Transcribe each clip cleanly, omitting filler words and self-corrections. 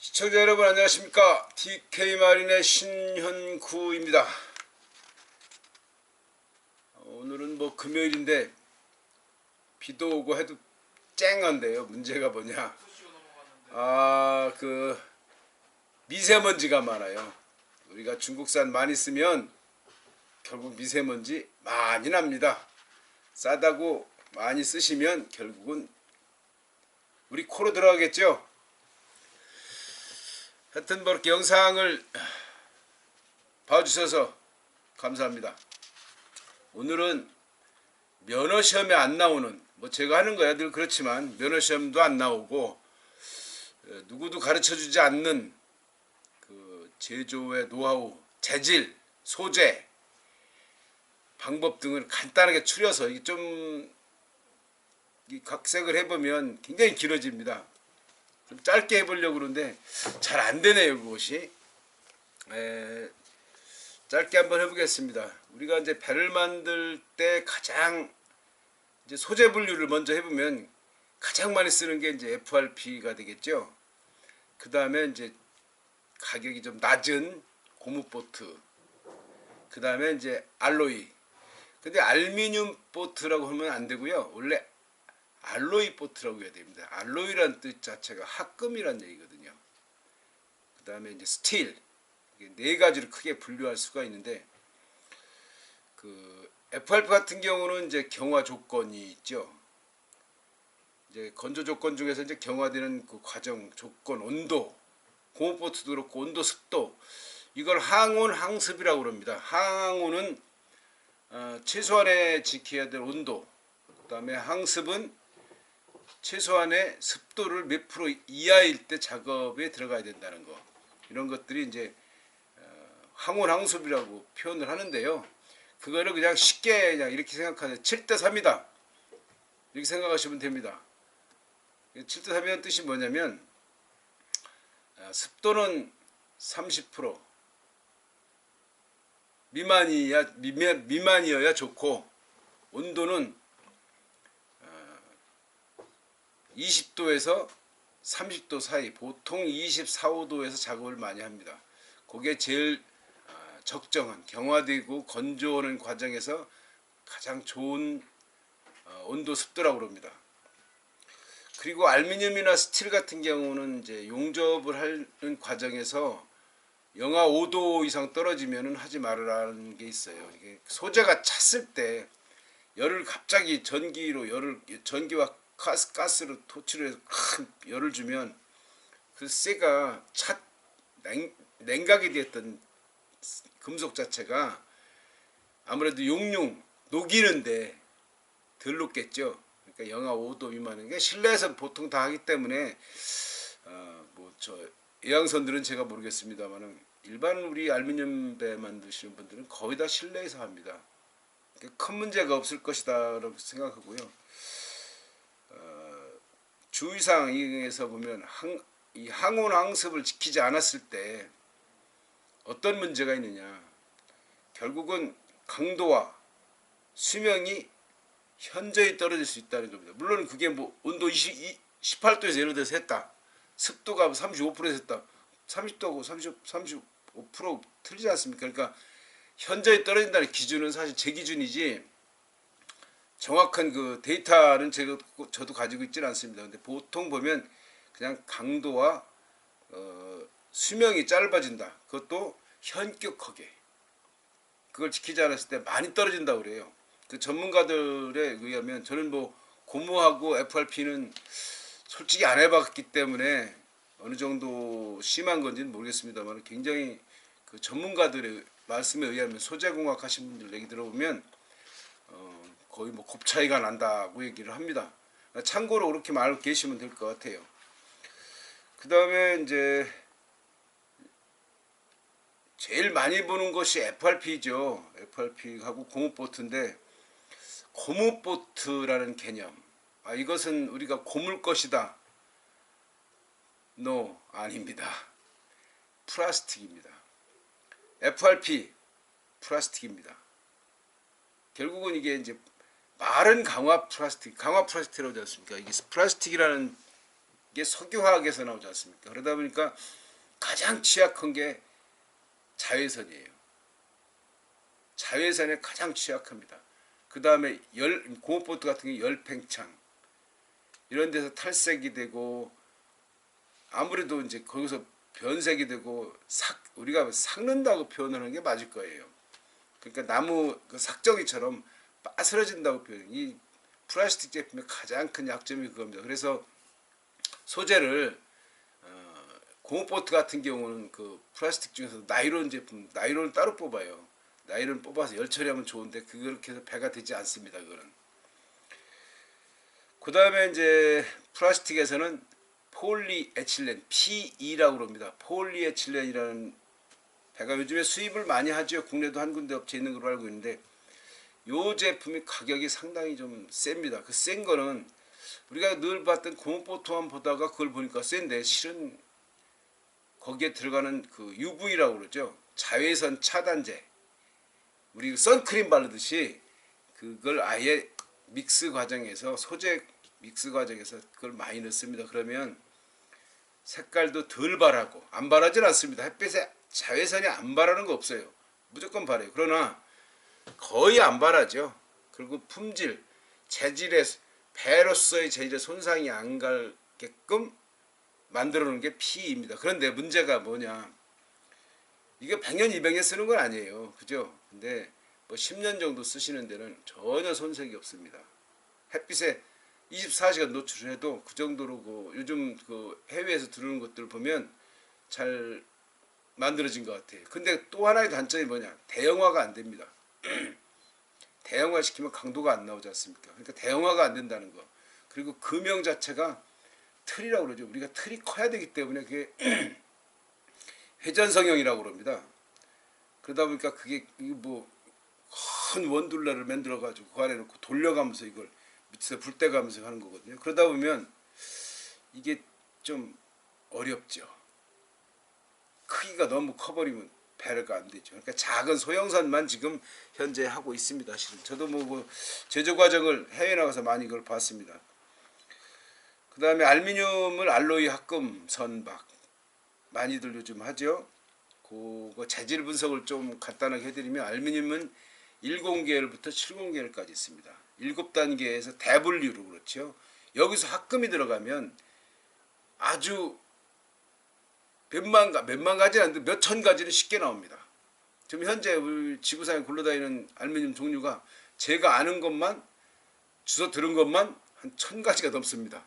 시청자 여러분 안녕하십니까. DK마린의 신현구입니다. 오늘은 뭐 금요일인데 비도 오고 해도 쨍한데요. 문제가 뭐냐, 미세먼지가 많아요. 우리가 중국산 많이 쓰면 결국 미세먼지 많이 납니다. 싸다고 많이 쓰시면 결국은 우리 코로 들어가겠죠. 하여튼 뭐 이렇게 영상을 봐주셔서 감사합니다. 오늘은 면허시험에 안 나오는, 뭐 제가 하는 거야 늘 그렇지만 면허시험도 안 나오고 누구도 가르쳐주지 않는 그 제조의 노하우, 재질, 소재, 방법 등을 간단하게 추려서 이게 좀 각색을 해보면 굉장히 길어집니다. 좀 짧게 해보려고 그러는데 잘 안되네요. 그것이 짧게 한번 해보겠습니다. 우리가 이제 배를 만들 때 가장 이제 소재 분류를 먼저 해보면 가장 많이 쓰는 게 이제 FRP가 되겠죠. 그 다음에 이제 가격이 좀 낮은 고무보트, 그 다음에 이제 알로이. 근데 알루미늄 보트라고 하면 안 되고요. 원래 알로이 보트라고 해야 됩니다. 알로이란 뜻 자체가 합금이란 얘기거든요. 그 다음에 이제 스틸. 네 가지로 크게 분류할 수가 있는데, 그 FRP 같은 경우는 이제 경화 조건이 있죠. 이제 건조 조건 중에서 이제 경화되는 그 과정, 조건, 온도, 고무보트도 그렇고 온도, 습도, 이걸 항온, 항습이라고 합니다. 항온은 최소한의 지켜야 될 온도, 그 다음에 항습은 최소한의 습도를 몇 프로 이하일 때 작업에 들어가야 된다는 거. 이런 것들이 이제 항온, 항습이라고 표현을 하는데요. 그거를 그냥 쉽게 그냥 이렇게 생각하세요. 7대3이다. 이렇게 생각하시면 됩니다. 7대3이라는 뜻이 뭐냐면 습도는 30% 미만이어야 좋고, 온도는 20도에서 30도 사이, 보통 24, 5도에서 작업을 많이 합니다. 그게 제일 적정한, 경화되고 건조하는 과정에서 가장 좋은 온도, 습도라고 합니다. 그리고 알루미늄이나 스틸 같은 경우는 이제 용접을 하는 과정에서 영하 5도 이상 떨어지면은 하지 말으라는 게 있어요. 이게 소재가 찼을 때 열을 갑자기 전기와 가스로 토치를 해서 큰 열을 주면 그 쇠가 냉각이 되었던 금속 자체가 아무래도 녹이는데 덜 녹겠죠. 그러니까 영하 5도 미만인 게 실내에서 보통 다 하기 때문에 뭐 저 예양선들은 제가 모르겠습니다만은 일반 우리 알루미늄 배 만드시는 분들은 거의 다 실내에서 합니다. 큰 문제가 없을 것이다라고 생각하고요. 주의사항에서 보면 이 항온, 항습을 지키지 않았을 때 어떤 문제가 있느냐, 결국은 강도와 수명이 현저히 떨어질 수 있다는 겁니다. 물론 그게 뭐 온도 18도에서 예를 들어서 했다, 습도가 35%에서 했다, 30도하고 35% 틀리지 않습니까? 그러니까 현저히 떨어진다는 기준은 사실 제 기준이지 정확한 그 데이터는 저도 가지고 있지는 않습니다. 근데 보통 보면 그냥 강도와 수명이 짧아진다. 그것도 현격하게. 그걸 지키지 않았을 때 많이 떨어진다고 그래요. 그 전문가들에 의하면, 저는 뭐 고무하고 FRP는 솔직히 안 해봤기 때문에 어느 정도 심한 건지는 모르겠습니다만, 굉장히 그 전문가들의 말씀에 의하면, 소재공학 하신 분들 얘기 들어보면 거의 뭐 곱차이가 난다고 얘기를 합니다. 참고로 그렇게 알고 계시면 될 것 같아요. 그 다음에 이제 제일 많이 보는 것이 FRP죠. FRP하고 고무보트인데, 고무보트라는 개념, 이것은 우리가 고물 것이다. No, 아닙니다. 플라스틱입니다. FRP 플라스틱입니다. 결국은 이게 이제 말은 강화 플라스틱이라고 하지 않습니까? 이게 플라스틱이라는 이게 석유화학에서 나오지 않습니까? 그러다 보니까 가장 취약한 게 자외선이에요. 자외선에 가장 취약합니다. 그 다음에 고무보트 같은 게 열팽창 이런 데서 탈색이 되고 아무래도 이제 거기서 변색이 되고 우리가 삭는다고 표현하는 게 맞을 거예요. 그러니까 나무 그 삭정이처럼 빠스러진다고 표현. 이 플라스틱 제품의 가장 큰 약점이 그겁니다. 그래서 소재를 고무보트 같은 경우는 그 플라스틱 중에서 나이론 제품, 나이론을 따로 뽑아요. 나이론 뽑아서 열 처리하면 좋은데 그렇게 해서 배가 되지 않습니다. 그거는. 그 다음에 이제 플라스틱에서는 폴리에틸렌 PE라고 합니다. 폴리에틸렌이라는 배가 요즘에 수입을 많이 하죠. 국내도 한 군데 업체 있는 걸로 알고 있는데 요 제품이 가격이 상당히 좀 셉니다. 그 센 거는 우리가 늘 봤던 고무보트만 보다가 그걸 보니까 센데 실은 거기에 들어가는 그 UV라고 그러죠. 자외선 차단제. 우리 선크림 바르듯이 그걸 아예 믹스 과정에서 소재 믹스 과정에서 그걸 많이 넣습니다. 그러면 색깔도 덜 바라고 안 바라진 않습니다. 햇빛에 자외선이 안 바라는 거 없어요. 무조건 바라요. 그러나 거의 안 바라죠. 그리고 품질, 재질의 배로서의 재질의 손상이 안 가게끔 만들어 놓은 게 PE입니다. 그런데 문제가 뭐냐? 이게 100년, 200년 쓰는 건 아니에요. 그죠? 근데 뭐 10년 정도 쓰시는 데는 전혀 손색이 없습니다. 햇빛에 24시간 노출해도 그 정도로 그 요즘 그 해외에서 들어오는 것들 보면 잘 만들어진 것 같아요. 근데 또 하나의 단점이 뭐냐? 대형화가 안 됩니다. 대형화 시키면 강도가 안 나오지 않습니까? 그러니까 대형화가 안 된다는 거. 그리고 금형 자체가 틀이라고 그러죠. 우리가 틀이 커야 되기 때문에 그게 회전성형이라고 그럽니다. 그러다 보니까 그게 뭐 큰 원둘레를 만들어 가지고 그 안에 놓고 돌려가면서 이걸 밑에서 불 떼가면서 하는 거거든요. 그러다 보면 이게 좀 어렵죠. 크기가 너무 커버리면 배려가 안 되죠. 그러니까 작은 소형선만 지금 현재 하고 있습니다. 실은 저도 뭐 제조 과정을 해외 나가서 많이 이걸 봤습니다. 그 다음에 알루미늄을 알로이 합금 선박 많이들 요즘 하죠. 그거 재질 분석을 좀 간단하게 해드리면 알루미늄은 10계열부터 70계열까지 있습니다. 7단계에서 대분류로 그렇죠. 여기서 합금이 들어가면 아주 몇만 가지는 않는데 몇천 가지는 쉽게 나옵니다. 지금 현재 우리 지구상에 굴러다니는 알루미늄 종류가 제가 아는 것만 주워 들은 것만 한 1000가지가 넘습니다.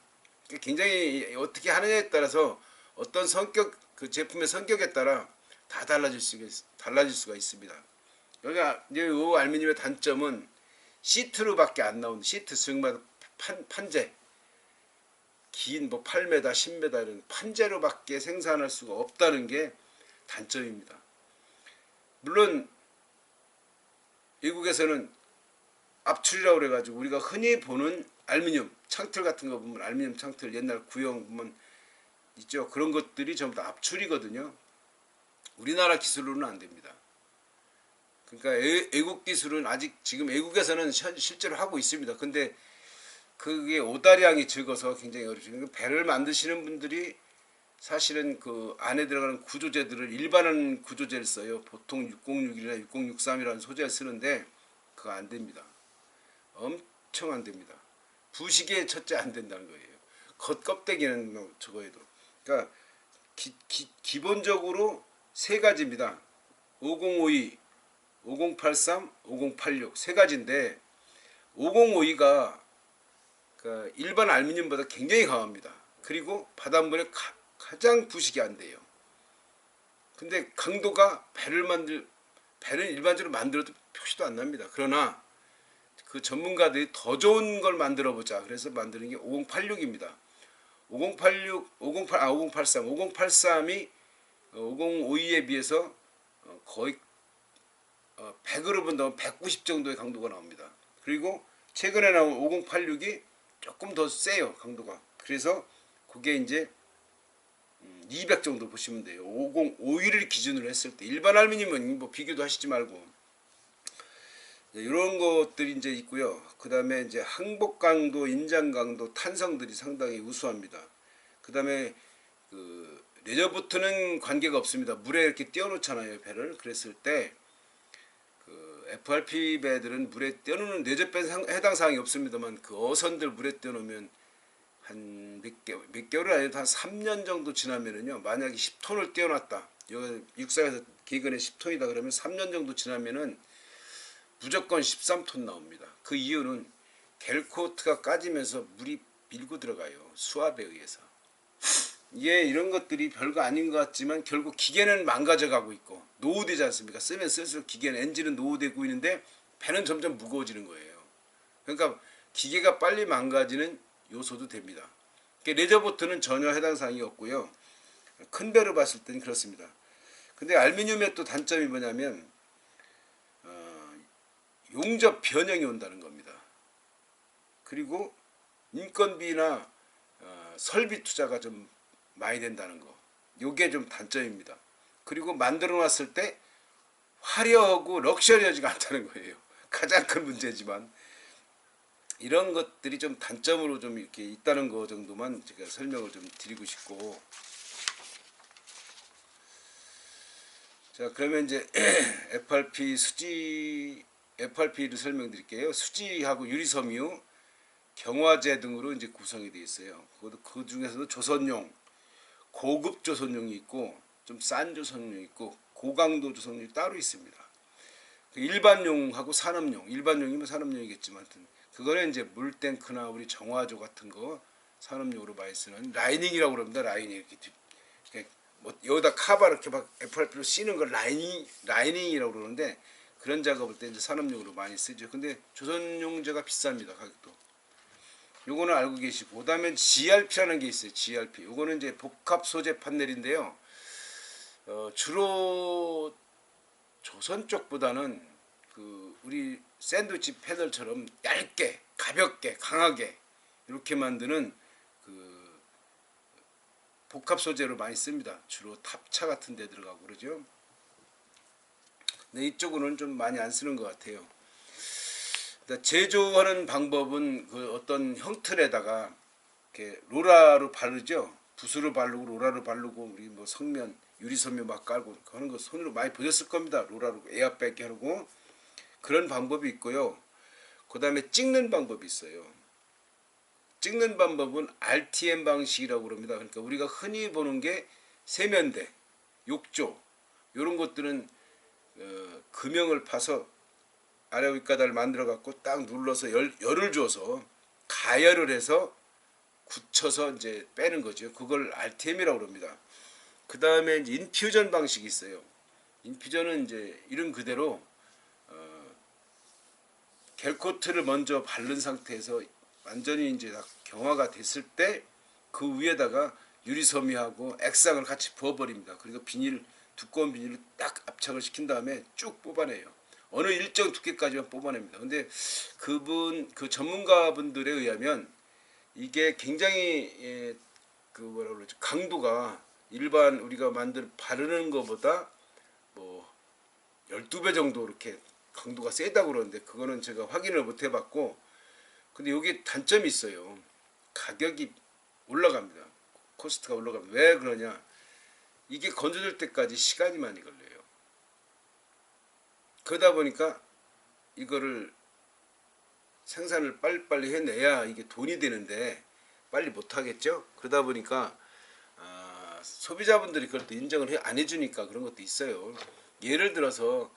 굉장히 어떻게 하느냐에 따라서 어떤 성격 그 제품의 성격에 따라 다 달라질 수가 있습니다. 그러니까 이제 이 알루미늄의 단점은 시트로밖에 안 나오는 시트 즉 판재 긴 뭐 8m, 10m 이런 판재로밖에 생산할 수가 없다는 게 단점입니다. 물론 미국에서는 압출이라고 그래가지고 우리가 흔히 보는 알루미늄 창틀 같은 거 보면 알루미늄 창틀 옛날 구형 보면 있죠. 그런 것들이 전부 다 압출이거든요. 우리나라 기술로는 안 됩니다. 그러니까 외국 기술은 아직 지금 외국에서는 실제로 하고 있습니다. 근데 그게 오다량이 적어서 굉장히 어렵죠. 그러니까 배를 만드시는 분들이 사실은 그 안에 들어가는 구조재들을 일반한 구조재를 써요. 보통 606이나 6063이라는 소재를 쓰는데 그거 안 됩니다. 엄청 안 됩니다. 부식에 첫째 안 된다는 거예요. 겉껍데기는 뭐 저거 해도. 그러니까 기본적으로 세 가지입니다. 5052, 5083, 5086 세 가지인데 5052가 그 일반 알루미늄보다 굉장히 강합니다. 그리고 바닷물에 가장 부식이 안 돼요. 근데 강도가 배를 일반적으로 만들어도 표시도 안 납니다. 그러나 그 전문가들이 더 좋은 걸 만들어 보자. 그래서 만드는 게 5086입니다. 5083, 5083이 5052에 비해서 거의 100으로 본다면 190 정도의 강도가 나옵니다. 그리고 최근에 나온 5086이 조금 더 세요, 강도가. 그래서 그게 이제 200 정도 보시면 돼요. 5051을 기준으로 했을 때 일반 알루미늄은 뭐 비교도 하시지 말고 이런 것들이 이제 있고요. 그 다음에 이제 항복 강도, 인장 강도, 탄성들이 상당히 우수합니다. 그 다음에 그 레저보트는 관계가 없습니다. 물에 이렇게 띄워놓잖아요, 배를. 그랬을 때 그 FRP 배들은 물에 띄워놓는 레저배 해당 사항이 없습니다만, 그 어선들 물에 띄워놓으면 한 몇 개월이 아니라 한 3년 정도 지나면은요, 만약에 10톤을 띄워놨다, 여기 육상에서 기근에 10톤이다 그러면 3년 정도 지나면은 무조건 13톤 나옵니다. 그 이유는 겔코트가 까지면서 물이 밀고 들어가요, 수압에 의해서. 이게 이런 것들이 별거 아닌 것 같지만 결국 기계는 망가져 가고 있고 노후되지 않습니까? 쓰면 쓸수록 기계는, 엔진은 노후되고 있는데 배는 점점 무거워지는 거예요. 그러니까 기계가 빨리 망가지는 요소도 됩니다. 레저보트는 전혀 해당 사항이 없고요. 큰 배로 봤을 때는 그렇습니다. 근데 알루미늄의 또 단점이 뭐냐면 용접 변형이 온다는 겁니다. 그리고 인건비나 설비 투자가 좀 많이 된다는 거, 요게 좀 단점입니다. 그리고 만들어 놨을 때 화려하고 럭셔리하지가 않다는 거예요. 가장 큰 문제지만 이런 것들이 좀 단점으로 좀 이렇게 있다는 거 정도만 제가 설명을 좀 드리고 싶고, 자 그러면 이제 FRP를 설명드릴게요. 수지하고 유리섬유, 경화제 등으로 이제 구성이 되어 있어요. 그 중에서도 조선용, 고급 조선용이 있고 좀 싼 조선용이 있고 고강도 조선용이 따로 있습니다. 일반용하고 산업용, 일반용이면 산업용이겠지만 그거는 이제 물탱크나 우리 정화조 같은 거 산업용으로 많이 쓰는 라이닝이라고 그럽니다. 라이닝, 이렇게 뭐 여기다 카바 이렇게 막 FRP로 씌는 걸 라이닝이라고 그러는데, 그런 작업을 때 이제 산업용으로 많이 쓰죠. 근데 조선용제가 비쌉니다, 가격도. 요거는 알고 계시고, 그다음에 GRP라는 게 있어요. GRP. 요거는 이제 복합 소재 판넬인데요. 주로 조선 쪽보다는 그 우리 샌드위치 패널처럼 얇게, 가볍게, 강하게 이렇게 만드는 그 복합 소재로 많이 씁니다. 주로 탑차 같은 데 들어가고 그러죠. 근데 이쪽으로는 좀 많이 안 쓰는 것 같아요. 제조하는 방법은 그 어떤 형틀에다가 이렇게 로라로 바르죠. 붓으로 바르고 로라로 바르고, 우리 뭐 성면, 유리섬유 막 깔고 하는 거 손으로 많이 보셨을 겁니다. 로라로 에어 뺏게 하고 그런 방법이 있고요. 그 다음에 찍는 방법이 있어요. 찍는 방법은 RTM 방식이라고 그럽니다. 그러니까 우리가 흔히 보는 게 세면대, 욕조 이런 것들은 금형을 파서 아래 윗가닥을 만들어 갖고 딱 눌러서 열을 줘서 가열을 해서 굳혀서 이제 빼는 거죠. 그걸 RTM이라고 그럽니다. 그 다음에 이제 인퓨전 방식이 있어요. 인퓨전은 이제 이름 그대로 겔코트를 먼저 바른 상태에서 완전히 이제 다 경화가 됐을 때 그 위에다가 유리섬유하고 액상을 같이 부어버립니다. 그리고 두꺼운 비닐을 딱 압착을 시킨 다음에 쭉 뽑아내요. 어느 일정 두께까지만 뽑아냅니다. 근데 그 전문가분들에 의하면 이게 굉장히 그 뭐라 그러죠, 강도가 일반 우리가 바르는 것보다 뭐 12배 정도 이렇게 강도가 세다고 그러는데, 그거는 제가 확인을 못 해봤고, 근데 여기 단점이 있어요. 가격이 올라갑니다. 코스트가 올라갑니다. 왜 그러냐, 이게 건조될 때까지 시간이 많이 걸려요. 그러다 보니까 이거를 생산을 빨리빨리 해내야 이게 돈이 되는데 빨리 못하겠죠. 그러다 보니까 소비자분들이 그걸 또 인정을 안 해주니까 그런 것도 있어요. 예를 들어서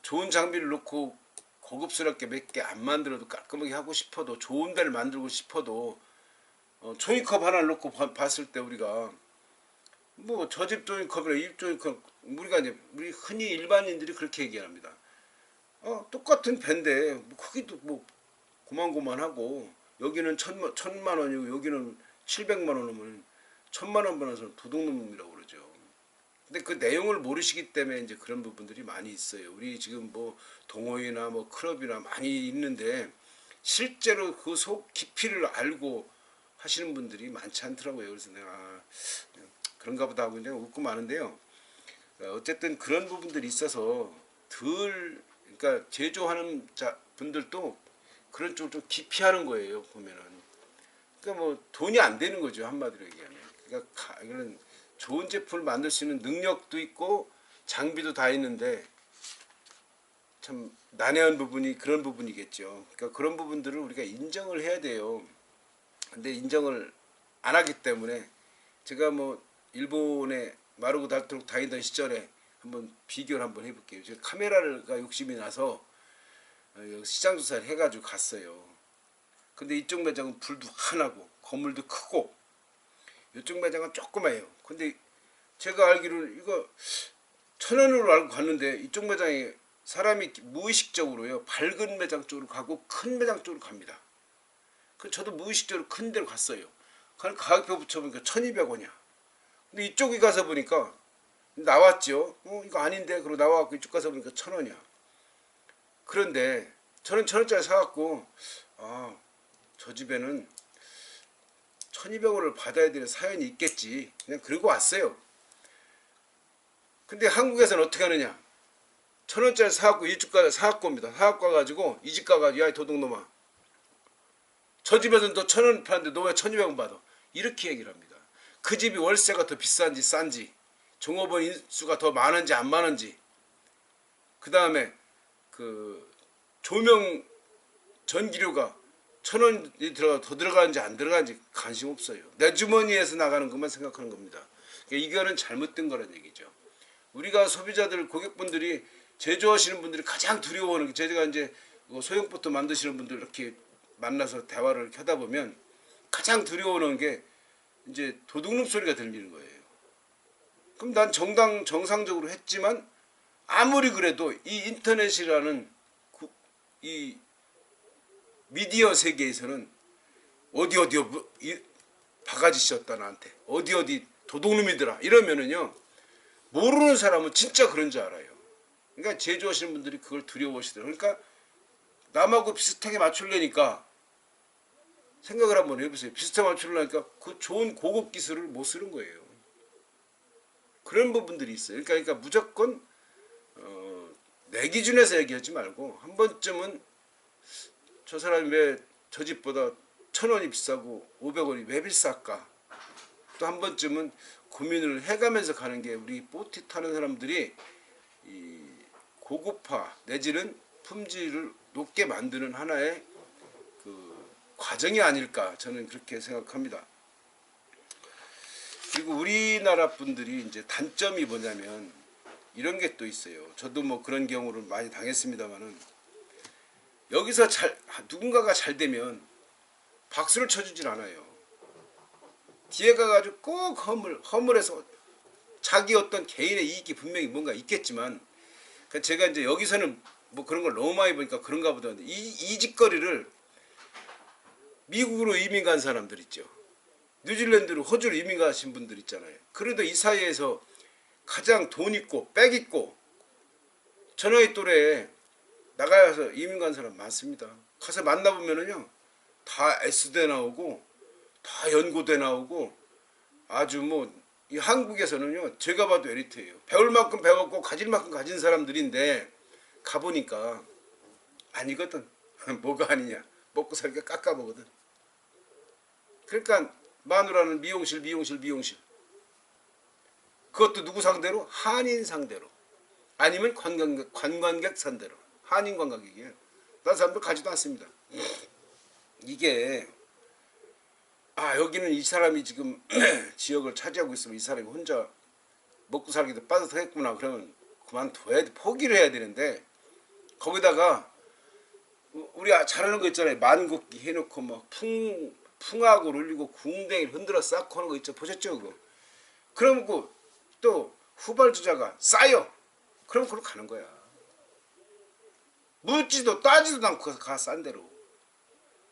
좋은 장비를 놓고 고급스럽게 몇 개 안 만들어도 깔끔하게 하고 싶어도, 좋은 배를 만들고 싶어도 종이컵 하나를 놓고 봤을 때 우리가 뭐 저집 종이컵이나 이집 종이컵, 우리 흔히 일반인들이 그렇게 얘기합니다. 똑같은 배인데 뭐 크기도 뭐 고만고만하고, 여기는 천만 원이고 여기는 700만 원이면 1000만 원 벌어서 도둑놈이라고 그러죠. 근데 그 내용을 모르시기 때문에 이제 그런 부분들이 많이 있어요. 우리 지금 뭐 동호회나 뭐 클럽이나 많이 있는데 실제로 그 속 깊이를 알고 하시는 분들이 많지 않더라고요. 그래서 내가 그런가 보다 하고 그냥 웃고 마는데요. 어쨌든 그런 부분들이 있어서 그러니까 제조하는 분들도 그런 쪽을 좀 깊이 하는 거예요, 보면은. 그러니까 뭐 돈이 안 되는 거죠, 한마디로 얘기하면. 그러니까 이런 좋은 제품을 만들 수 있는 능력도 있고 장비도 다 있는데 참 난해한 부분이 그런 부분이겠죠. 그러니까 그런 부분들을 우리가 인정을 해야 돼요. 근데 인정을 안 하기 때문에 제가 뭐 일본에 마르고 닳도록 다니던 시절에 한번 비교를 한번 해볼게요. 제가 카메라가 욕심이 나서 시장 조사를 해가지고 갔어요. 근데 이쪽 매장은 불도 환하고 건물도 크고 이쪽 매장은 조그마해요. 근데 제가 알기로는 이거 1,000원으로 알고 갔는데 이쪽 매장에 사람이 무의식적으로요 밝은 매장 쪽으로 가고 큰 매장 쪽으로 갑니다. 그 저도 무의식적으로 큰 데로 갔어요. 그럼 가격표 붙여보니까 1,200원이야. 근데 이쪽에 가서 보니까 나왔죠. 이거 아닌데 그러고 나와갖고 이쪽 가서 보니까 1,000원이야. 그런데 저는 1,000원짜리 사갖고 저 집에는 1,200원을 받아야 되는 사연이 있겠지. 그냥 그러고 왔어요. 근데 한국에서는 어떻게 하느냐. 1,000원짜리 사갖고 이쪽 가서 사갖고 옵니다. 사갖고 와가지고 이 집 가가지고 야 이 도둑놈아, 저 집에서는 너 1,000원 파는데 너 왜 1,200원 받아? 이렇게 얘기를 합니다. 그 집이 월세가 더 비싼지 싼지, 종업원 인수가 더 많은지 안 많은지, 그 다음에 그 조명 전기료가 1,000원이 더 들어가는지 안 들어가는지 관심 없어요. 내 주머니에서 나가는 것만 생각하는 겁니다. 그러니까 이거는 잘못된 거란 얘기죠. 우리가 소비자들, 고객분들이 제조하시는 분들이 가장 두려워하는 게, 제가 이제 소형보트 만드시는 분들 이렇게 만나서 대화를 하다 보면 가장 두려워하는 게 이제 도둑놈 소리가 들리는 거예요. 그럼 난 정상적으로 했지만 아무리 그래도 이 인터넷이라는 이 미디어 세계에서는 어디요 바가지 씌었다 나한테 어디 도둑놈이더라 이러면은요 모르는 사람은 진짜 그런 줄 알아요. 그러니까 제조하시는 분들이 그걸 두려워하시더라고요. 그러니까 남하고 비슷하게 맞추려니까 생각을 한번 해보세요. 비슷하게 맞추려니까 그 좋은 고급 기술을 못 쓰는 거예요. 그런 부분들이 있어요. 그러니까 무조건 내 기준에서 얘기하지 말고 한 번쯤은 저 사람이 왜 저 집보다 1,000원이 비싸고 500원이 왜 비쌀까? 또 한 번쯤은 고민을 해가면서 가는 게 우리 보트 타는 사람들이 이 고급화 내지는 품질을 높게 만드는 하나의 그 과정이 아닐까 저는 그렇게 생각합니다. 그리고 우리나라 분들이 이제 단점이 뭐냐면 이런 게 또 있어요. 저도 뭐 그런 경우를 많이 당했습니다만은 여기서 누군가가 잘 되면 박수를 쳐주질 않아요. 뒤에 가가지고 꼭 허물해서 자기 어떤 개인의 이익이 분명히 뭔가 있겠지만, 제가 이제 여기서는 뭐 그런 걸 너무 많이 보니까 그런가 보다. 이 짓거리를 미국으로 이민 간 사람들 있죠. 뉴질랜드로 호주로 이민 가신 분들 있잖아요. 그래도 이 사이에서 가장 돈 있고 백 있고 전화의 또래에 나가서 이민 간 사람 많습니다. 가서 만나보면은요 다 S대 나오고 다 연고대 나오고 아주 뭐 이 한국에서는요 제가 봐도 엘리트예요. 배울 만큼 배웠고 가질 만큼 가진 사람들인데 가보니까 아니거든. 뭐가 아니냐, 먹고 살기가 깝깝하거든. 그러니까 마누라는 미용실 그것도 누구 상대로? 한인 상대로 아니면 관광객 상대로. 한인 관광객이에요. 다른 사람들 가지도 않습니다. 이게 여기는 이 사람이 지금 지역을 차지하고 있으면 이 사람이 혼자 먹고 살기도 빠듯하겠구나. 그러면 그만둬야 돼. 포기를 해야 되는데 거기다가 우리 잘하는 거 있잖아요. 만국기 해놓고 막 풍악을 울리고 궁뎅이를 흔들어 쌓고 하는 거 있죠. 보셨죠 그거? 그럼 또 후발주자가 싸요. 그럼 그걸로 가는 거야. 묻지도 따지도 않고 가 싼 대로.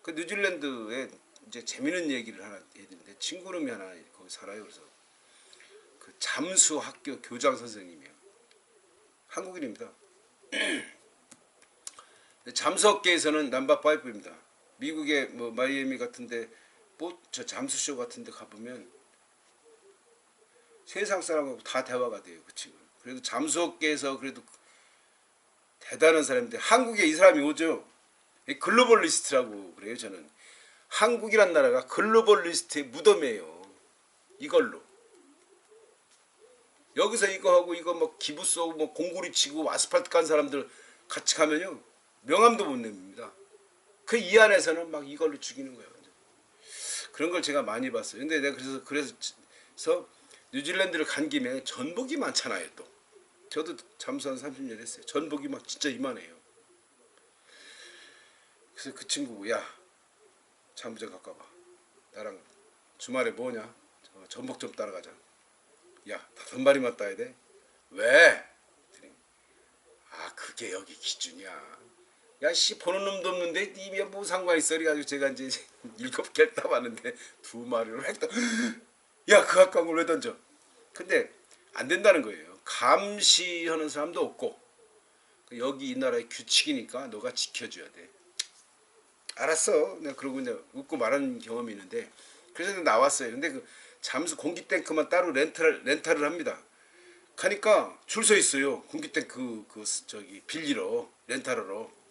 그 뉴질랜드에 이제 재밌는 얘기를 하나 해야 되는데 친구놈이 하나 거기 살아요. 그래서 그 잠수 학교 교장 선생님이요. 한국인입니다. 잠수업계에서는 넘버 5입니다. 미국의 뭐 마이애미 같은데 저 잠수쇼 같은데 가보면 세상 사람하고 다 대화가 돼요. 그 친구. 그래도 잠수업계에서 그래도 대단한 사람인데 한국에 이 사람이 오죠. 글로벌리스트라고 그래요. 저는 한국이란 나라가 글로벌 리스트의 무덤이에요. 이걸로. 여기서 이거 하고 이거 뭐 기부 쏘고 뭐 공구리 치고 아스팔트 깐 사람들 같이 가면요. 명함도 못 냅니다. 그 이 안에서는 막 이걸로 죽이는 거예요. 그런 걸 제가 많이 봤어요. 근데 내가 그래서 뉴질랜드를 간 김에 전복이 많잖아요. 또 저도 잠수한 30년 했어요. 전복이 막 진짜 이만해요. 그래서 그 친구 야 잠부장 갖고 와봐. 나랑 주말에 뭐냐? 전복 좀 따라가자. 야 5마리만 따야 돼? 왜? 아 그게 여기 기준이야. 야씨 보는 놈도 없는데 님이 뭐 상관이 있어. 그래가지고 제가 이제 7개를 따봤는데 2마리를 획 야 그 아까운 걸 왜 던져? 근데 안 된다는 거예요. 감시하는 사람도 없고 여기 이 나라의 규칙이니까 너가 지켜줘야 돼. 알았어. 내가 그러고 이제 웃고 말하는 경험이 있는데 그래서 나왔어요. 근데 그 잠수 공기 탱크만 따로 렌탈을 합니다. 가니까 줄 서 있어요. 공기 탱크 저기 빌리러 렌탈하러.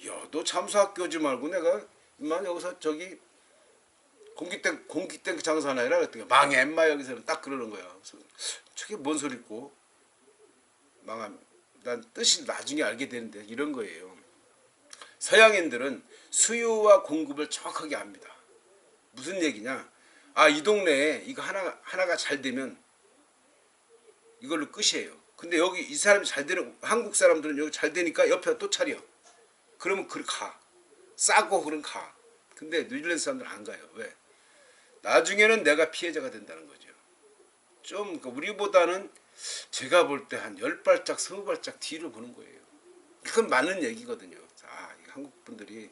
야 너 잠수학교 오지 말고 내가 임마 여기서 저기 공기탱크 장사하나 해라 그랬더니 망해 임마 여기서는 딱 그러는 거야. 그래서 저게 뭔 소리고 난 뜻이 나중에 알게 되는데 이런 거예요. 서양인들은 수요와 공급을 정확하게 압니다. 무슨 얘기냐? 아 이 동네에 이거 하나가 잘 되면 이걸로 끝이에요. 근데 여기 이 사람이 잘 되는 한국 사람들은 여기 잘 되니까 옆에 또 차려. 그러면 그걸 가. 싸고 그럼 가. 근데 뉴질랜드 사람들은 안 가요. 왜? 나중에는 내가 피해자가 된다는 거죠. 좀 그러니까 우리보다는 제가 볼 때 한 10발짝 20발짝 뒤로 보는 거예요. 그건 맞는 얘기거든요. 아 한국 분들이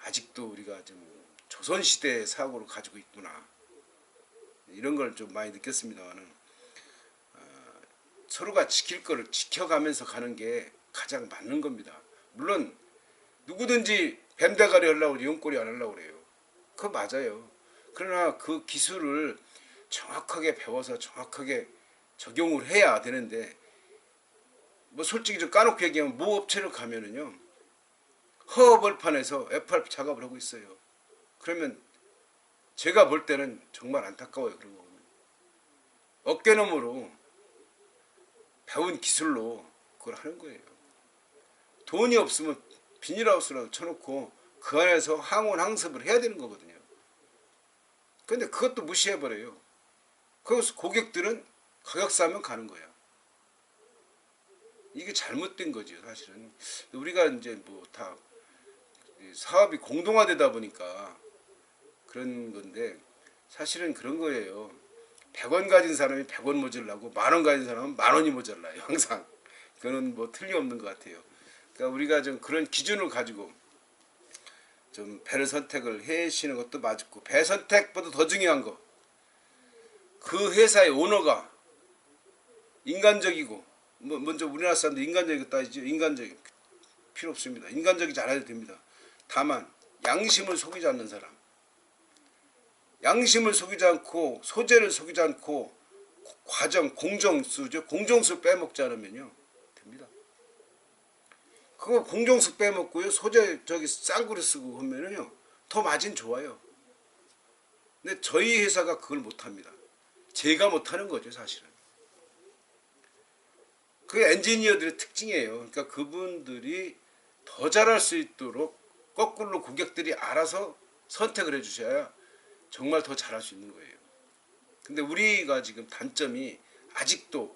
아직도 우리가 좀 조선시대의 사고를 가지고 있구나. 이런 걸 좀 많이 느꼈습니다만은 서로가 지킬 거를 지켜가면서 가는 게 가장 맞는 겁니다. 물론 누구든지 뱀대가리 하려고 용꼬리 안 하려고 그래요. 그거 맞아요. 그러나 그 기술을 정확하게 배워서 정확하게 적용을 해야 되는데 뭐 솔직히 좀 까놓고 얘기하면 모 업체를 가면은요 허허벌판에서 FRP 작업을 하고 있어요. 그러면 제가 볼 때는 정말 안타까워요. 그런 거 보면 어깨너머로 배운 기술로 그걸 하는 거예요. 돈이 없으면 비닐하우스라도 쳐놓고 그 안에서 항온항습을 해야 되는 거거든요. 근데 그것도 무시해버려요. 그래서 고객들은 가격 싸면 가는 거야. 이게 잘못된 거죠, 사실은. 우리가 이제 뭐 다 사업이 공동화되다 보니까 그런 건데 사실은 그런 거예요. 100원 가진 사람이 100원 모자라고 만원 가진 사람은 만원이 모자라요. 항상. 그거는 뭐 틀림없는 것 같아요. 그러니까 우리가 좀 그런 기준을 가지고 좀 배를 선택을 해시는 것도 맞고 배 선택보다 더 중요한 거 그 회사의 오너가 인간적이고 먼저 우리나라 사람들 인간적이고 따지죠. 인간적이 필요 없습니다. 인간적이지 않아도 됩니다. 다만 양심을 속이지 않는 사람 양심을 속이지 않고 소재를 속이지 않고 과정 공정수죠. 공정수 빼먹지 않으면요 됩니다. 그거 공정수 빼먹고요 소재 저기 싼 거를 쓰고 하면은요 더 마진 좋아요. 근데 저희 회사가 그걸 못합니다. 제가 못하는 거죠 사실은. 그게 엔지니어들의 특징이에요. 그러니까 그분들이 더 잘할 수 있도록 거꾸로 고객들이 알아서 선택을 해주셔야 정말 더 잘할 수 있는 거예요. 근데 우리가 지금 단점이 아직도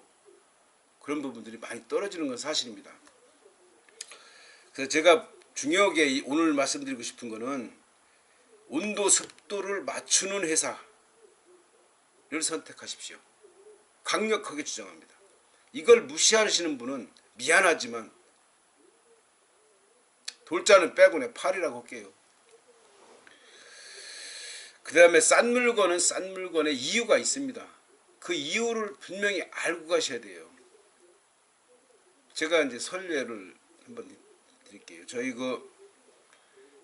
그런 부분들이 많이 떨어지는 건 사실입니다. 그래서 제가 중요하게 오늘 말씀드리고 싶은 거는 온도 습도를 맞추는 회사를 선택하십시오. 강력하게 주장합니다. 이걸 무시하시는 분은 미안하지만 돌자는 빼고 내 팔이라고 할게요. 그 다음에 싼 물건은 싼 물건의 이유가 있습니다. 그 이유를 분명히 알고 가셔야 돼요. 제가 이제 설례를 한번 드릴게요. 저희 그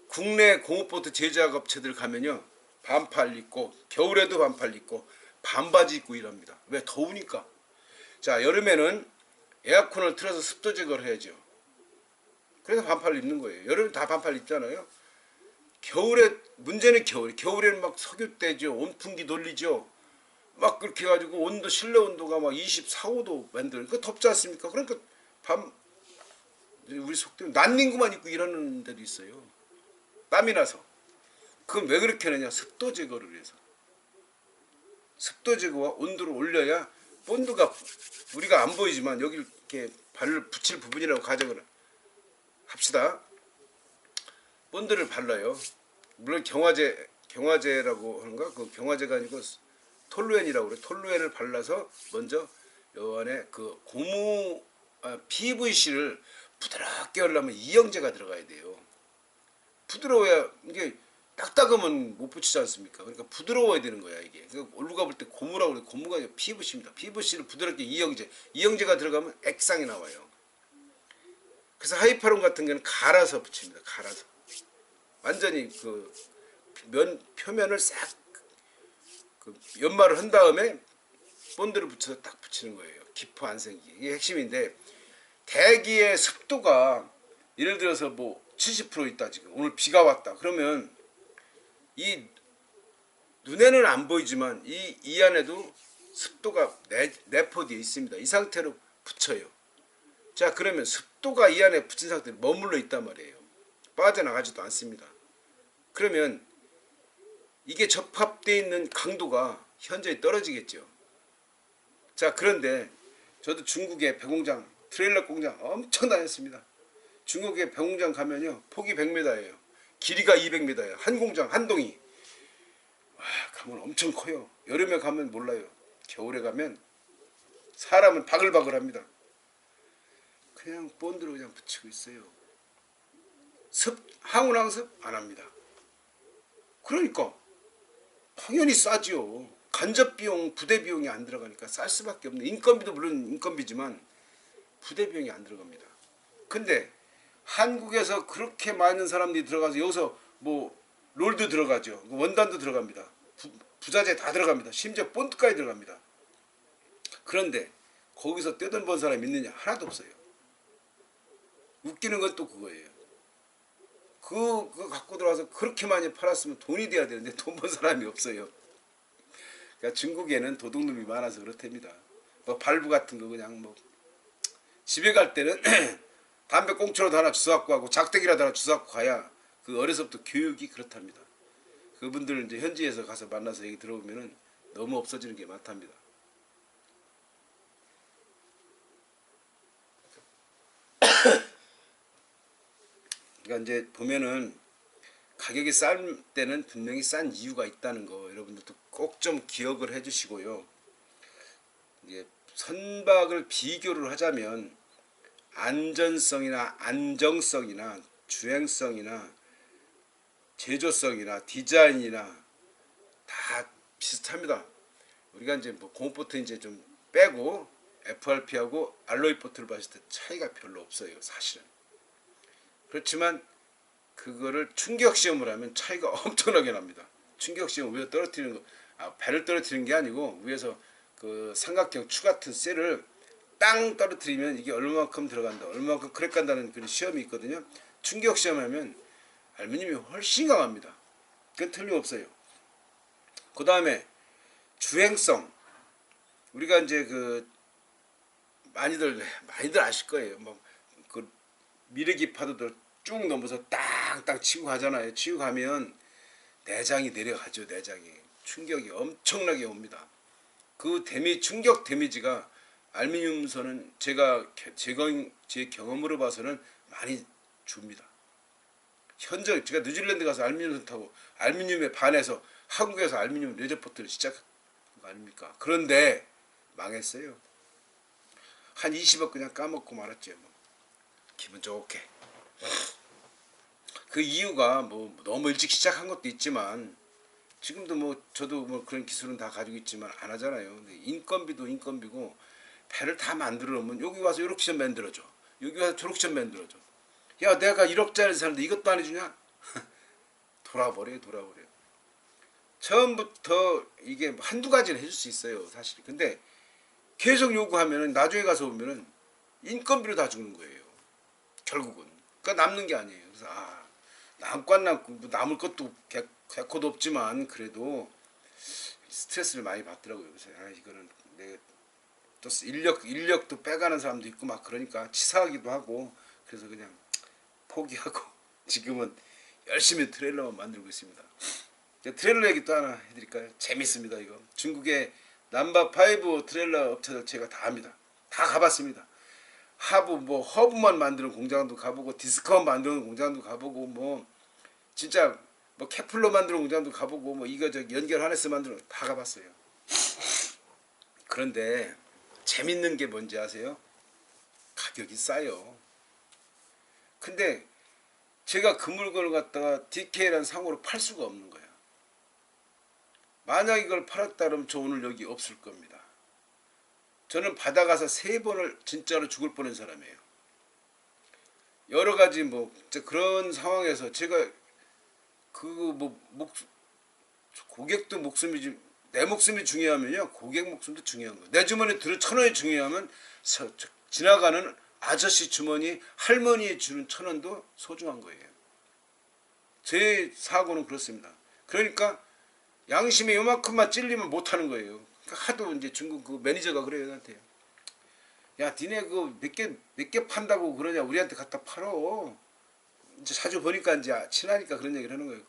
국내 공업보트 제작 업체들 가면요. 반팔 입고 겨울에도 반팔 입고 반바지 입고 일합니다. 왜? 더우니까. 자 여름에는 에어컨을 틀어서 습도 제거를 해야죠. 그래서 반팔 입는 거예요. 여름에 다 반팔 입잖아요. 겨울에 문제는 겨울에는 막 석유 떼죠. 온풍기 돌리죠. 막 그렇게 해가지고 온도 실내 온도가 막 24, 5도 만들어. 그 덥지 않습니까? 그러니까 밤 우리 속된 난닝구만 입고 일하는 데도 있어요. 땀이 나서. 그건 왜 그렇게 하느냐? 습도 제거를 위해서. 습도 제거와 온도를 올려야 본드가 우리가 안 보이지만 여기 이렇게 발을 붙일 부분이라고 가정을 합시다. 본드를 발라요. 물론 경화제라고 하는가? 그 경화제가 아니고 톨루엔이라고 그래. 톨루엔을 발라서 먼저 요 안에 그 PVC를 부드럽게 하려면 이영제가 들어가야 돼요. 부드러워야 이게 딱딱하면 못 붙이지 않습니까? 그러니까 부드러워야 되는 거야 이게. 그러니까 올루가 볼 때 고무라고 그래. 고무가 아니라 PVC입니다. PVC를 부드럽게 이영제가 들어가면 액상이 나와요. 그래서 하이파론 같은 경우는 갈아서 붙입니다. 갈아서 완전히 그 표면을 싹 그 연마를 한 다음에 본드를 붙여서 딱 붙이는 거예요. 기포 안 생기게. 이게 핵심인데 대기의 습도가 예를 들어서 뭐 70% 있다 지금 오늘 비가 왔다 그러면 이 눈에는 안 보이지만 이 안에도 습도가 내포되어 있습니다. 이 상태로 붙여요. 자 그러면 습도가 이 안에 붙인 상태로 머물러 있단 말이에요. 빠져나가지도 않습니다. 그러면 이게 접합되어 있는 강도가 현저히 떨어지겠죠. 자 그런데 저도 중국의 배공장 트레일러 공장 엄청 다녔습니다. 중국의 배공장 가면요 폭이 100m예요. 길이가 200m예요. 한 공장 한 동이. 와 가면 엄청 커요. 여름에 가면 몰라요. 겨울에 가면 사람은 바글바글합니다. 그냥 본드로 그냥 붙이고 있어요. 항운항습 안 합니다. 그러니까 당연히 싸지요. 간접비용, 부대비용이 안 들어가니까 쌀 수밖에 없는. 인건비도 물론 인건비지만 부대비용이 안 들어갑니다. 근데 한국에서 그렇게 많은 사람들이 들어가서 여기서 뭐 롤도 들어가죠. 원단도 들어갑니다. 부자재 다 들어갑니다. 심지어 본드까지 들어갑니다. 그런데 거기서 떼돈 번 사람이 있느냐? 하나도 없어요. 웃기는 건 또 그거예요. 그거 갖고 들어와서 그렇게 많이 팔았으면 돈이 돼야 되는데 돈 번 사람이 없어요. 그러니까 중국에는 도둑놈이 많아서 그렇답니다. 뭐 발부 같은 거 그냥 뭐 집에 갈 때는 담배 꽁초라도 하나 주워갖고 하고 작대기라도 하나 주워갖고 가야 그 어려서부터 교육이 그렇답니다. 그분들 이제 현지에서 가서 만나서 얘기 들어보면은 너무 없어지는 게 많답니다. 그러니까 이제 보면은 가격이 싼 때는 분명히 싼 이유가 있다는 거 여러분들도 꼭 좀 기억을 해주시고요. 이제 선박을 비교를 하자면 안전성이나 안정성이나 주행성이나 제조성이나 디자인이나 다 비슷합니다. 우리가 이제 뭐 고무보트 이제 좀 빼고 FRP하고 알로이 보트를 봤을 때 차이가 별로 없어요, 사실은. 그렇지만 그거를 충격 시험을 하면 차이가 엄청나게 납니다. 충격 시험 위에 떨어뜨리는 거, 배를 떨어뜨리는 게 아니고 위에서 그 삼각형 추 같은 쇠를 땅 떨어뜨리면 이게 얼마만큼 들어간다, 얼마만큼 크랙 간다는 그런 시험이 있거든요. 충격 시험하면 알루미늄이 훨씬 강합니다. 그건 틀림없어요. 그 다음에 주행성. 우리가 이제 그 많이들 아실 거예요. 뭐 그 미르기 파도들 쭉 넘어서 땅땅 치고 가잖아요. 치고 가면 내장이 내려가죠. 내장이 충격이 엄청나게 옵니다. 그 충격 데미지가 알루미늄선은 제 경험으로 봐서는 많이 줍니다. 현재 제가 뉴질랜드 가서 알루미늄선 타고 알루미늄에 반해서 한국에서 알루미늄 레저포트를 시작한 거 아닙니까? 그런데 망했어요. 한 20억 그냥 까먹고 말았죠. 뭐. 기분 좋게. 그 이유가 뭐 너무 일찍 시작한 것도 있지만 지금도 뭐 저도 뭐 그런 기술은 다 가지고 있지만 안 하잖아요. 근데 인건비도 인건비고 배를 다 만들어 놓으면 여기 와서 이렇게 좀 만들어줘. 여기 와서 저렇게 좀 만들어줘. 야 내가 1억짜리 사는데 이것도 안 해주냐? 돌아버려요. 처음부터 이게 한두 가지는 해줄 수 있어요. 사실. 근데 계속 요구하면은 나중에 가서 보면은 인건비로 다 주는 거예요. 결국은. 그러니까 남는 게 아니에요. 그래서 남고 뭐 남을 것도 개코도 없지만 그래도 스트레스를 많이 받더라고요. 그래서 이거는 내가 또 인력도 빼가는 사람도 있고 막 그러니까 치사하기도 하고 그래서 그냥 포기하고 지금은 열심히 트레일러만 만들고 있습니다. 트레일러 얘기 또 하나 해드릴까요? 재밌습니다. 이거 중국의 넘버5 트레일러 업체들 제가 다 합니다. 다 가봤습니다. 허브만 만드는 공장도 가보고 디스카운 만드는 공장도 가보고 뭐 진짜 뭐 케플러 만드는 공장도 가보고 뭐 이거 연결 하네스 만드는 다 가봤어요. 그런데 재밌는 게 뭔지 아세요? 가격이 싸요. 근데 제가 그 물건을 갖다가 DK라는 상호로 팔 수가 없는 거야. 만약 이걸 팔았다 그러면 저 오늘 여기 없을 겁니다. 저는 받아가서 3번을 진짜로 죽을 뻔한 사람이에요. 여러 가지 뭐 그런 상황에서 제가 고객도 목숨이지 내 목숨이 중요하면요 고객 목숨도 중요한 거예요. 내 주머니에 들어 1,000원이 중요하면 지나가는 아저씨 주머니 할머니의 주는 1,000원도 소중한 거예요. 제 사고는 그렇습니다. 그러니까 양심에 요만큼만 찔리면 못하는 거예요. 그러니까 하도 이제 중국 그 매니저가 그래요 나한테. 야 니네 그 몇 개 판다고 그러냐 우리한테 갖다 팔어. 이제 자주 보니까 이제 친하니까 그런 얘기를 하는 거예요.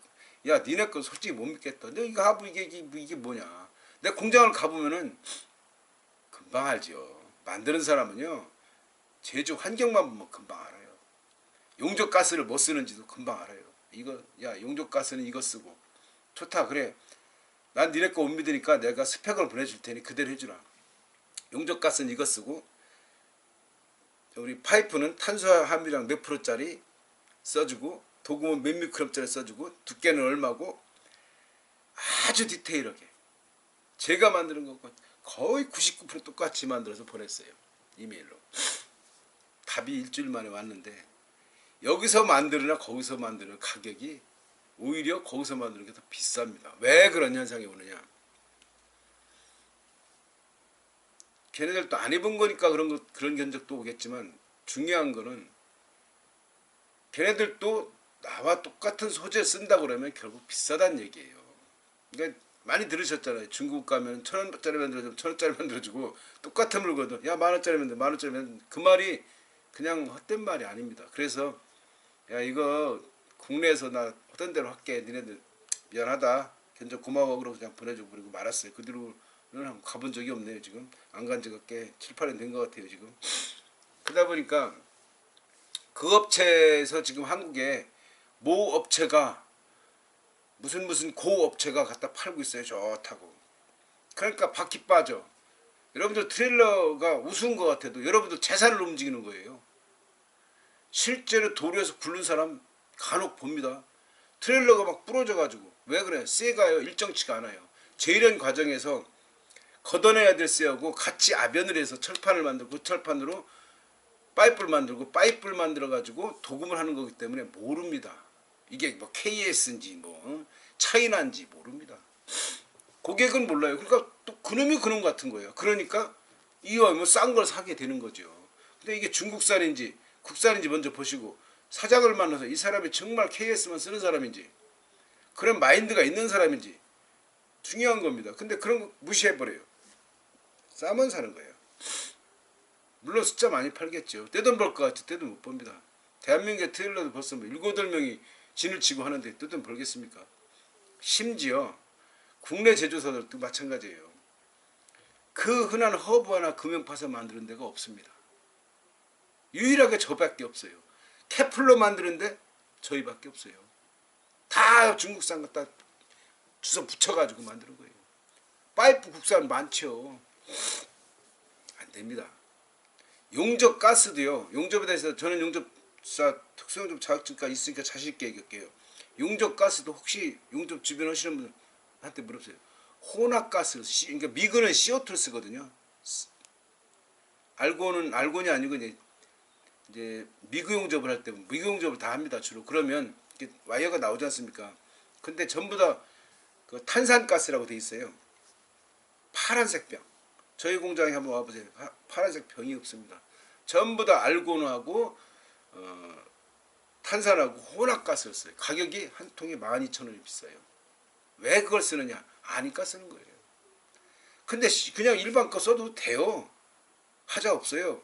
야 니네 거 솔직히 못 믿겠다. 너 이거 하부 이게 뭐냐. 내 공장을 가보면은 금방 알죠. 만드는 사람은요 제조 환경만 보면 금방 알아요. 용접 가스를 뭐 쓰는지도 금방 알아요. 이거 야 용접 가스는 이거 쓰고 좋다 그래. 난 니네 거 못 믿으니까 내가 스펙을 보내줄 테니 그대로 해주라. 용접 가스는 이거 쓰고 우리 파이프는 탄수화물이랑 몇 프로짜리 써주고 도금은 몇 미크롬짜리 써주고 두께는 얼마고 아주 디테일하게 제가 만드는 것과 거의 99% 똑같이 만들어서 보냈어요. 이메일로. 답이 일주일 만에 왔는데 여기서 만드느나 거기서 만드는 가격이 오히려 거기서 만드는 게 더 비쌉니다. 왜 그런 현상이 오느냐. 걔네들도 안 입은 거니까 그런 견적도 오겠지만 중요한 거는 걔네들도 나와 똑같은 소재 쓴다 그러면 결국 비싸다는 얘기예요. 그러니까 많이 들으셨잖아요. 중국 가면 1,000원짜리 만들어주고 1,000원짜리 만들어주고 똑같은 물건도 야 10,000원짜리 만들어 10,000원짜리 만들어 그 말이 그냥 헛된 말이 아닙니다. 그래서 야 이거 국내에서 나 하던 대로 할게. 니네들 미안하다. 견적 고마워. 그러고 그냥 보내주고 그리고 말았어요. 그 뒤로는 가본 적이 없네요. 지금 안 간 지가 꽤 7, 8년 된 것 같아요. 지금. 그러다 보니까 그 업체에서 지금 한국에 모 업체가 무슨 고 업체가 갖다 팔고 있어요. 좋다고. 그러니까 바퀴 빠져. 여러분들 트레일러가 우스운 것 같아도 여러분들 재산을 움직이는 거예요. 실제로 도로에서 굴른 사람 간혹 봅니다. 트레일러가 막 부러져가지고 왜 그래? 쇠가요 일정치가 않아요. 제일한 과정에서 걷어내야 될 쇠하고 같이 압연을 해서 철판을 만들고 그 철판으로 파이프를 만들고 파이프를 만들어가지고 도금을 하는 거기 때문에 모릅니다. 이게 뭐 KS인지 뭐 차이나인지 모릅니다. 고객은 몰라요. 그러니까 또 그놈이 그놈 같은 거예요. 그러니까 이왕 뭐 싼 걸 사게 되는 거죠. 근데 이게 중국산인지 국산인지 먼저 보시고 사장을 만나서 이 사람이 정말 KS만 쓰는 사람인지 그런 마인드가 있는 사람인지 중요한 겁니다. 근데 그런 거 무시해버려요. 싸면 사는 거예요. 물론 숫자 많이 팔겠죠. 떼돈 벌 것 같지 떼돈 못 법니다. 대한민국의 트레일러도 벌써 뭐 7, 8명이 진을 치고 하는데 떼돈 벌겠습니까? 심지어 국내 제조사들도 마찬가지예요. 그 흔한 허브 하나 금형 파서 만드는 데가 없습니다. 유일하게 저밖에 없어요. 케플러 만드는데 저희밖에 없어요. 다 중국산 갖다 주워 붙여가지고 만드는 거예요. 파이프 국산 많죠. 안 됩니다. 용접 가스도요. 용접에 대해서 저는 용접사 특수용접 자격증까지 있으니까 자신 있게 얘기할게요. 용접 가스도 혹시 용접 주변 하시는 분한테 물어보세요. 혼합가스, 그러니까 미그는 CO2를 쓰거든요. 알곤이 아니고 이제 미그 용접을 할 때 미그 용접을 다 합니다. 주로 그러면 이렇게 와이어가 나오지 않습니까? 근데 전부 다 그 탄산가스라고 돼 있어요. 파란색 병. 저희 공장에 한번 와보세요. 파란색 병이 없습니다. 전부 다 알곤하고 탄산하고 혼합가스를 써요. 가격이 한 통에 12,000원이 비싸요. 왜 그걸 쓰느냐? 아니까 쓰는 거예요. 근데 그냥 일반 거 써도 돼요. 하자 없어요.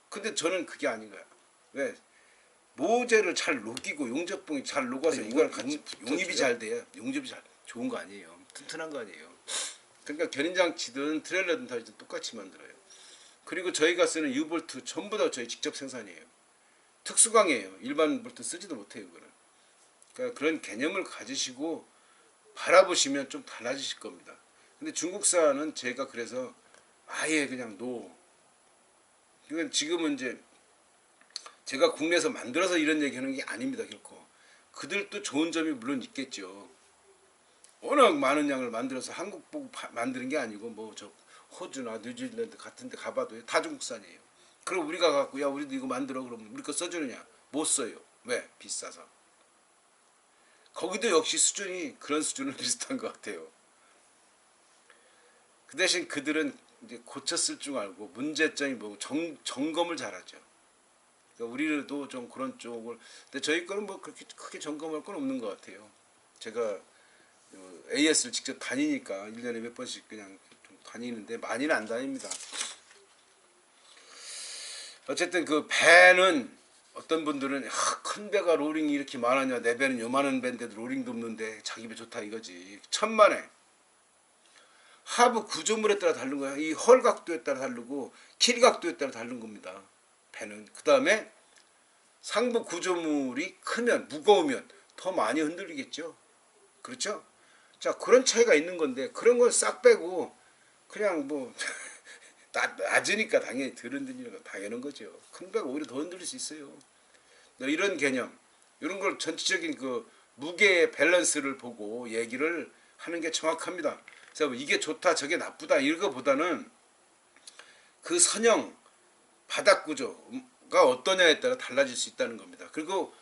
근데 저는 그게 아닌 거야. 왜? 모재를 잘 녹이고 용접봉이 잘 녹아서 이걸 같이 용입이 잘 돼요. 용접이 잘 좋은 거 아니에요. 튼튼한 거 아니에요. 그러니까 견인장치든 트레일러든 다 똑같이 만들어요. 그리고 저희가 쓰는 유볼트 전부 다 저희 직접 생산이에요. 특수광이에요. 일반 볼트 쓰지도 못해요. 그거는. 그러니까 그런 개념을 가지시고 바라보시면 좀 달라지실 겁니다. 근데 중국산은 제가 그래서 아예 그냥 이건 지금은 이제 제가 국내에서 만들어서 이런 얘기하는 게 아닙니다. 결코. 그들도 좋은 점이 물론 있겠죠. 워낙 많은 양을 만들어서 한국 보고 만드는 게 아니고 뭐 저 호주나 뉴질랜드 같은 데 가봐도 다 중국산이에요. 그럼 우리가 갖고 야 우리도 이거 만들어 그러면 우리 거 써주느냐? 못 써요. 왜? 비싸서. 거기도 역시 수준이 그런 수준은 비슷한 것 같아요. 그 대신 그들은 이제 고쳤을 줄 알고 문제점이 뭐고 점검을 잘하죠. 그러니까 우리도 좀 그런 쪽을. 근데 저희 거는 뭐 그렇게 크게 점검할 건 없는 것 같아요. 제가 AS를 직접 다니니까 1년에 몇 번씩 그냥 좀 다니는데 많이는 안 다닙니다. 어쨌든 그 배는 어떤 분들은 큰 배가 로링이 이렇게 많았냐, 내 배는 요만한 배인데도 로링도 없는데 자기 배 좋다 이거지. 천만에 하부 구조물에 따라 다른 거야. 이 헐 각도에 따라 다르고 킬 각도에 따라 다른 겁니다. 배는. 그 다음에 상부 구조물이 크면 무거우면 더 많이 흔들리겠죠. 그렇죠? 자, 그런 차이가 있는 건데 그런 걸 싹 빼고 그냥 뭐 낮으니까 당연히 덜 흔들리는 건 당연한 거죠. 큰 배가 오히려 더 흔들릴 수 있어요. 이런 개념, 이런 걸 전체적인 그 무게의 밸런스를 보고 얘기를 하는 게 정확합니다. 그래서 이게 좋다 저게 나쁘다 이거보다는 그 선형 바닥 구조가 어떠냐에 따라 달라질 수 있다는 겁니다. 그리고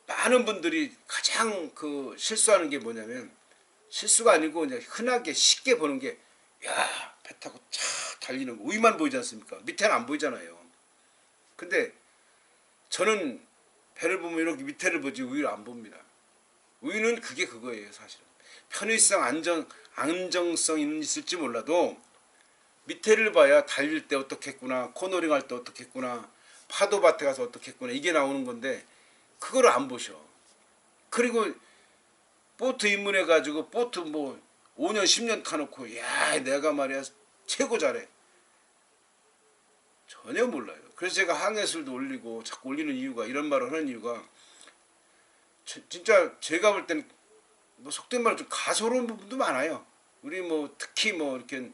많은 분들이 가장 그 실수하는 게 뭐냐면 실수가 아니고 그냥 흔하게 쉽게 보는 게 야, 배 타고 차 달리는 거 위만 보이지 않습니까? 밑에는 안 보이잖아요. 근데 저는 배를 보면 이렇게 밑에를 보지 위를 안 봅니다. 위는 그게 그거예요. 사실은 편의성 안정성이 있을지 몰라도 밑에를 봐야 달릴 때 어떻겠구나, 코너링 할 때 어떻겠구나, 파도밭에 가서 어떻겠구나 이게 나오는 건데 그거를 안 보셔. 그리고 보트 입문해 가지고 보트 뭐 5년 10년 타놓고 야 내가 말이야 최고 잘해. 전혀 몰라요. 그래서 제가 항해술도 올리고 자꾸 올리는 이유가 이런 말을 하는 이유가 진짜 제가 볼 때는 뭐 속된 말로 좀 가소로운 부분도 많아요. 우리 뭐 특히 뭐 이렇게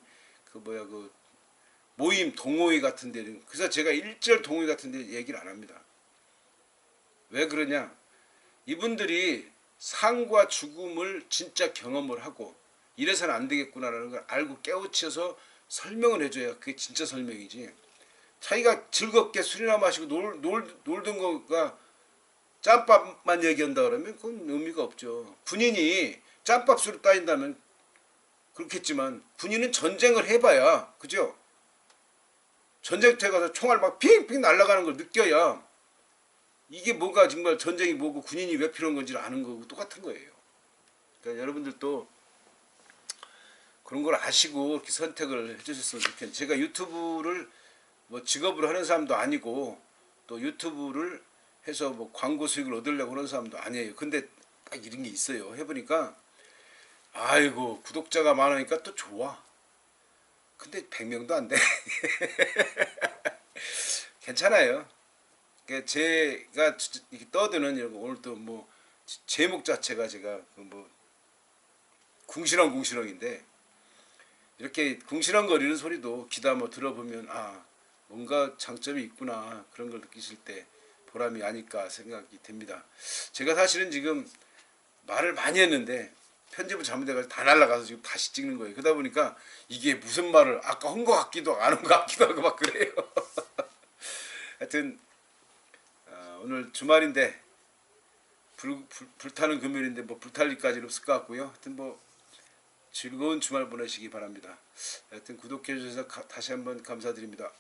그 모임 동호회 같은 데는 그래서 제가 일절 동호회 같은 데 얘기를 안 합니다. 왜 그러냐? 이분들이 삶과 죽음을 진짜 경험을 하고 이래서는 안 되겠구나라는 걸 알고 깨우쳐서 설명을 해줘야 그게 진짜 설명이지. 자기가 즐겁게 술이나 마시고 놀던 거가 짬밥만 얘기한다 그러면 그건 의미가 없죠. 군인이 짬밥수로 따진다면 그렇겠지만 군인은 전쟁을 해봐야 그죠? 전쟁터에 가서 총알 막 핑핑 날아가는 걸 느껴야 이게 뭐가 정말 전쟁이 뭐고 군인이 왜 필요한 건지를 아는 거고 똑같은 거예요. 그러니까 여러분들도 그런 걸 아시고 이렇게 선택을 해주셨으면 좋겠는데 제가 유튜브를 뭐 직업으로 하는 사람도 아니고 또 유튜브를 해서 뭐 광고 수익을 얻으려고 그런 사람도 아니에요. 근데 딱 이런 게 있어요. 해보니까 아이고 구독자가 많으니까 또 좋아. 근데 100명도 안 돼. 괜찮아요. 제가 이렇게 떠드는 이런 오늘 또 뭐 제목 자체가 제가 뭐 궁시렁궁시렁인데 이렇게 궁시렁거리는 소리도 귀담아 들어보면 아 뭔가 장점이 있구나 그런 걸 느끼실 때 보람이 아닐까 생각이 됩니다. 제가 사실은 지금 말을 많이 했는데 편집을 잘못해가지고 다 날라가서 지금 다시 찍는 거예요. 그러다 보니까 이게 무슨 말을 아까 한 것 같기도 안 한 것 같기도 하고 막 그래요. 하여튼 오늘 주말인데 불타는 금요일인데 뭐 불탈 일까지는 없을 것 같고요. 하여튼 뭐 즐거운 주말 보내시기 바랍니다. 하여튼 구독해 주셔서 다시 한번 감사드립니다.